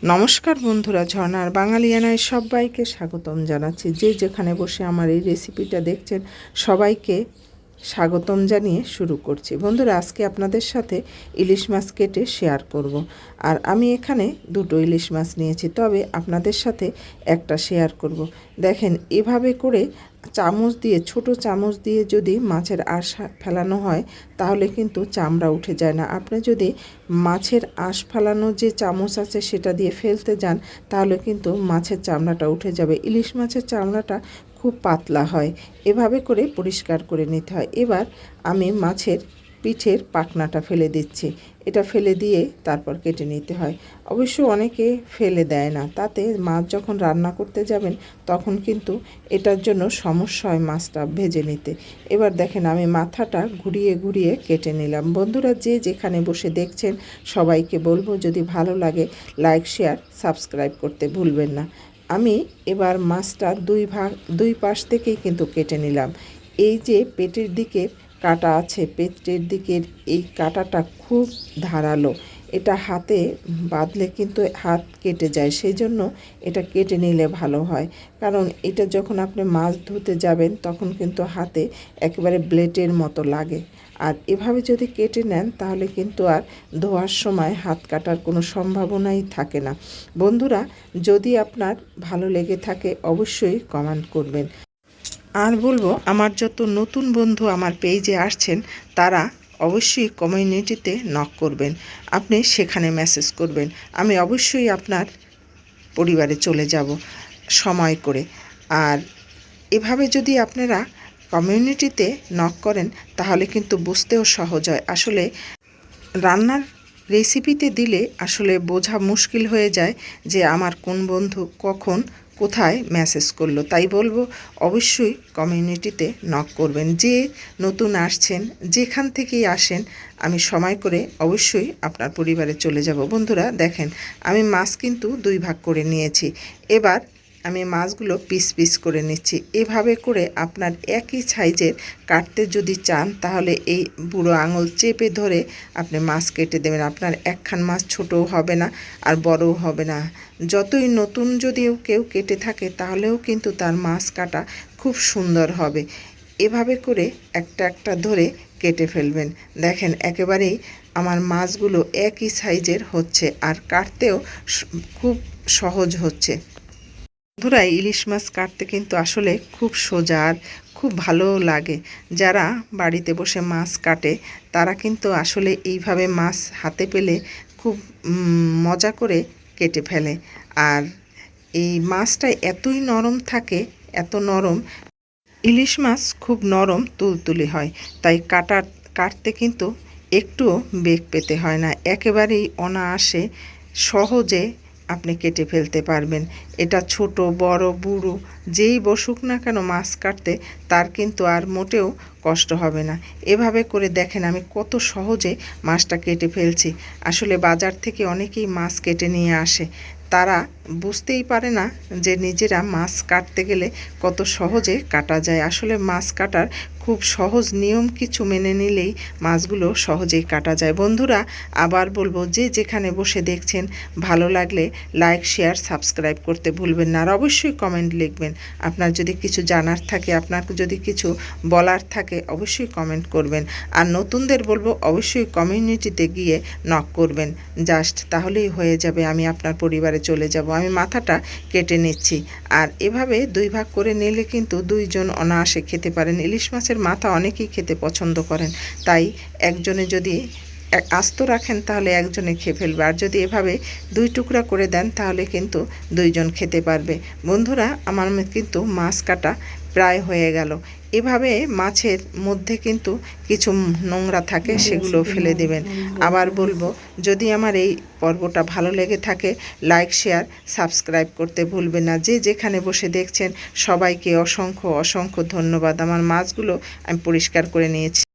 নমস্কার বন্ধুরা, ঝর্ণার বাঙালিয়ানায় সবাইকে স্বাগতম জানাচ্ছি। যে যেখানে বসে আমার এই রেসিপিটা দেখছেন সবাইকে স্বাগতম জানিয়ে শুরু করছি। বন্ধুরা, আজকে আপনাদের সাথে ইলিশ মাছ কেটে শেয়ার করব। আর আমি এখানে দুটো ইলিশ মাছ নিয়েছি, তবে আপনাদের সাথে একটা শেয়ার করব। দেখেন, এভাবে করে চামচ দিয়ে, ছোট চামচ দিয়ে যদি মাছের আঁশ ফেলানো হয় তাহলে কিন্তু চামড়া উঠে যায় না। আপনি যদি মাছের আঁশ ফেলানো যে চামচ আছে সেটা দিয়ে ফেলতে যান তাহলে কিন্তু মাছের চামড়াটা উঠে যাবে। ইলিশ মাছের চামড়াটা খুব পাতলা হয়। এভাবে করে পরিষ্কার করে নিতে হয়। এবার আমি মাছের পিঠের পাখনাটা ফেলে দিচ্ছি। এটা ফেলে দিয়ে তারপর কেটে নিতে হয়। অবশ্য অনেকে ফেলে দেয় না, তাতে মাছ যখন রান্না করতে যাবেন তখন কিন্তু এটার জন্য সমস্যা হয় মাছটা ভেজে নিতে। এবার দেখেন, আমি মাথাটা ঘুরিয়ে ঘুরিয়ে কেটে নিলাম। বন্ধুরা, যে যেখানে বসে দেখছেন সবাইকে বলবো, যদি ভালো লাগে লাইক, শেয়ার, সাবস্ক্রাইব করতে ভুলবেন না। আমি এবার মাছটা দুই পাশ থেকেই কিন্তু কেটে নিলাম। এই যে পেটের দিকে কাটা আছে, পেটের দিকের এই কাটাটা খুব ধারালো। এটা হাতে বাঁধলে কিন্তু হাত কেটে যায়, সেই জন্য এটা কেটে নিলে ভালো হয়। কারণ এটা যখন আপনি মাছ ধুতে যাবেন তখন কিন্তু হাতে একেবারে ব্লেডের মতো লাগে। আর এভাবে যদি কেটে নেন তাহলে কিন্তু আর ধোয়ার সময় হাত কাটার কোনো সম্ভাবনাই থাকে না। বন্ধুরা, যদি আপনার ভালো লেগে থাকে অবশ্যই কমেন্ট করবেন। আর বলবো, আমার যত নতুন বন্ধু আমার পেজে আসছেন তারা অবশ্যই কমিউনিটিতে নক করবেন। আপনি সেখানে মেসেজ করবেন, আমি অবশ্যই আপনার পরিবারে চলে যাব সময় করে। আর এভাবে যদি আপনারা কমিউনিটিতে নক করেন তাহলে কিন্তু বুঝতেও সহজ হয়। আসলে রান্নার রেসিপিতে দিলে আসলে বোঝা মুশকিল হয়ে যায় যে আমার কোন বন্ধু কখন কোথায় মেসেজ করলো। তাই বলবো, অবশ্যই কমিউনিটিতে নক করবেন। যে নতুন আসছেন, যেখান থেকেই আসেন, আমি সময় করে অবশ্যই আপনার পরিবারে চলে যাব। বন্ধুরা দেখেন, আমি মাছ কিন্তু দুই ভাগ করে নিয়েছি। এবার আমি মাছগুলো পিস পিস করে নিচ্ছি। এভাবে করে আপনার একই সাইজের কাটতে যদি চান তাহলে এই বুড়ো আঙুল চেপে ধরে আপনি মাছ কেটে দেবেন। আপনার একখান মাছ ছোটও হবে না আর বড়ও হবে না। যতই নতুন যদিও কেউ কেটে থাকে তাহলেও কিন্তু তার মাছ কাটা খুব সুন্দর হবে। এভাবে করে একটা একটা ধরে কেটে ফেলবেন। দেখেন, একেবারেই আমার মাছগুলো একই সাইজের হচ্ছে আর কাটতেও খুব সহজ হচ্ছে। বন্ধুরা, ইলিশ মাছ কাটতে কিন্তু আসলে খুব সোজা আর খুব ভালো লাগে। যারা বাড়িতে বসে মাছ কাটে তারা কিন্তু আসলে এইভাবে মাছ হাতে পেলে খুব মজা করে কেটে ফেলে। আর এই মাছটা এতই নরম থাকে, এত নরম। ইলিশ মাছ খুব নরম তুলতুলে হয়, তাই কাটতে কিন্তু একটুও বেগ পেতে হয় না। একেবারেই অনায়াসে সহজে আপনি কেটে ফেলতে পারবেন। এটা ছোট বড় বুড়ো যেই বসুক না কেন মাছ কাটতে, তার কিন্তু আর মোটেও কষ্ট হবে না। এভাবে করে দেখেন আমি কত সহজে মাছটা কেটে ফেলছি। আসলে বাজার থেকে অনেকেই মাছ কেটে নিয়ে আসে, তারা বুঝতেই পারে না যে নিজেরা মাছ কাটতে গেলে কত সহজে কাটা যায়। আসলে মাছ কাটার খুব সহজ নিয়ম কিছু মেনে নিলেই মাছগুলো সহজেই কাটা যায়। বন্ধুরা, আবার বলবো, যে যেখানে বসে দেখছেন ভালো লাগলে লাইক, শেয়ার, সাবস্ক্রাইব করতে ভুলবেন না। আর অবশ্যই কমেন্ট লিখবেন। আপনার যদি কিছু জানার থাকে, আপনার যদি কিছু বলার থাকে অবশ্যই কমেন্ট করবেন। আর নতুনদের বলবো অবশ্যই কমিউনিটিতে গিয়ে নক করবেন। জাস্ট তাহলেই হয়ে যাবে, আমি আপনার পরিবারে চলে যাব। আমি মাথাটা কেটে নিচ্ছি। আর এভাবে দুই ভাগ করে নিলে কিন্তু দুইজন অনায়াসে খেতে পারেন। ইলিশ মাছের মাথা অনেকেই খেতে পছন্দ করেন, তাই একজনে যদি আস্ত রাখেন তাহলে একজনে খেয়ে ফেলবে। আর যদি এভাবে দুই টুকরা করে দেন তাহলে কিন্তু দুইজন খেতে পারবে। বন্ধুরা, আমার কিন্তু মাছ কাটা প্রায় হয়ে গেল। এভাবে মাছের মধ্যে কিন্তু কিছু নোংরা থাকে, সেগুলো ফেলে দেবেন। আবার বলবো, যদি আমার এই পর্বটা ভালো লেগে থাকে লাইক, শেয়ার, সাবস্ক্রাইব করতে ভুলবেন না। যে যেখানে বসে দেখছেন সবাইকে অসংখ্য অসংখ্য ধন্যবাদ। আমার মাছগুলো আমি পরিষ্কার করে নিয়েছি।